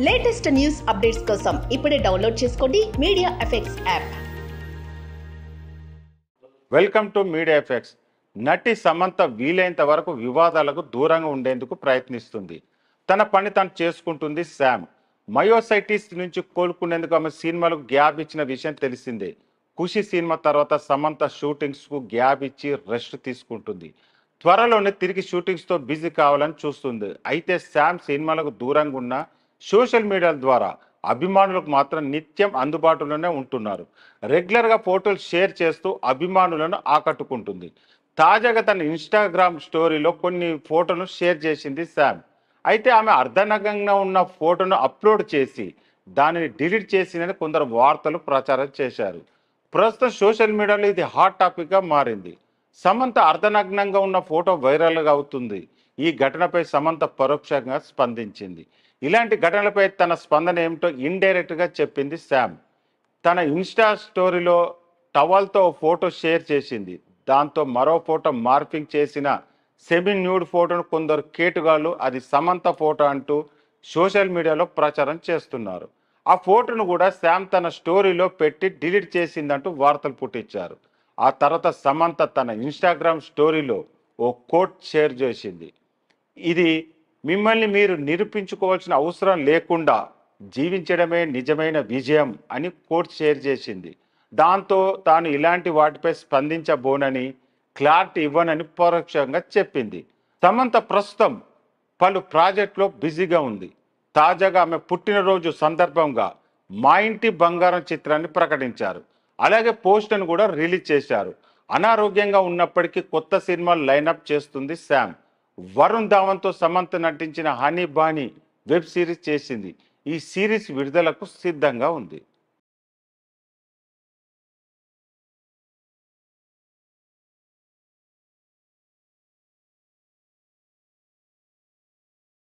Latest news updates కోసం ఇప్పుడే download చేసుకోండి media effects app. Welcome to media effects. నటి సమంత వీలైనంత వరకు వివాదాలకు దూరంగా ఉండేందుకు ప్రయత్నిస్తుంది. తన పని తను చేసుకుంటుంది. శామ్ మయోసైటిస్ నుంచి కోలుకునేందుకు ఆమె సినిమాలకు గ్యాప్ ఇచ్చిన విషయం తెలిసిందే. ఖుషి సినిమా తర్వాత సమంత షూటింగ్స్కు గ్యాప్ ఇచ్చి రెస్ట్ తీసుకుంటుంది. త్వరలోనే తిరిగి షూటింగ్స్తో బిజీ కావాలని చూస్తుంది. అయితే శామ్ సినిమాలకు దూరంగా ఉన్న సోషల్ మీడియా ద్వారా అభిమానులకు మాత్రం నిత్యం అందుబాటులోనే ఉంటున్నారు. రెగ్యులర్గా ఫోటోలు షేర్ చేస్తూ అభిమానులను ఆకట్టుకుంటుంది. తాజాగా తన ఇన్స్టాగ్రామ్ స్టోరీలో కొన్ని ఫోటోలు షేర్ చేసింది శామ్. అయితే ఆమె అర్ధనగ్నంగా ఉన్న ఫోటోను అప్లోడ్ చేసి దానిని డిలీట్ చేసిందని కొందరు వార్తలు ప్రచారం చేశారు. ప్రస్తుతం సోషల్ మీడియాలో ఇది హాట్ టాపిక్గా మారింది. సమంత అర్ధనగ్నంగా ఉన్న ఫోటో వైరల్గా అవుతుంది. ఈ ఘటనపై సమంత పరోక్షంగా స్పందించింది. ఇలాంటి ఘటనలపై తన స్పందన ఏమిటో ఇండైరెక్ట్గా చెప్పింది శామ్. తన ఇన్స్టా స్టోరీలో టవల్తో ఫోటో షేర్ చేసింది. దాంతో మరో ఫోటో మార్పింగ్ చేసిన సెమీ న్యూడ్ ఫోటోను కొందరు కేటుగాళ్ళు అది సమంత ఫోటో అంటూ సోషల్ మీడియాలో ప్రచారం చేస్తున్నారు. ఆ ఫోటోను కూడా శామ్ తన స్టోరీలో పెట్టి డిలీట్ చేసిందంటూ వార్తలు పుట్టించారు. ఆ తర్వాత సమంత తన ఇన్స్టాగ్రామ్ స్టోరీలో ఓ కోట్ షేర్ చేసింది. ఇది మిమ్మల్ని మీరు నిరూపించుకోవాల్సిన అవసరం లేకుండా జీవించడమే నిజమైన విజయం అని కోట్ షేర్ చేసింది. దాంతో తాను ఇలాంటి వాటిపై స్పందించబోనని, క్లారిటీ ఇవ్వనని పరోక్షంగా చెప్పింది. సమంత ప్రస్తుతం పలు ప్రాజెక్టులో బిజీగా ఉంది. తాజాగా ఆమె పుట్టినరోజు సందర్భంగా మా ఇంటి బంగారం చిత్రాన్ని ప్రకటించారు. అలాగే పోస్టర్ను కూడా రిలీజ్ చేశారు. అనారోగ్యంగా ఉన్నప్పటికీ కొత్త సినిమాలు లైనప్ చేస్తుంది శామ్. వరుణ్ ధావన్తో సమంత నటించిన హనీ బానీ వెబ్ సిరీస్ చేసింది. ఈ సిరీస్ విడుదలకు సిద్ధంగా ఉంది.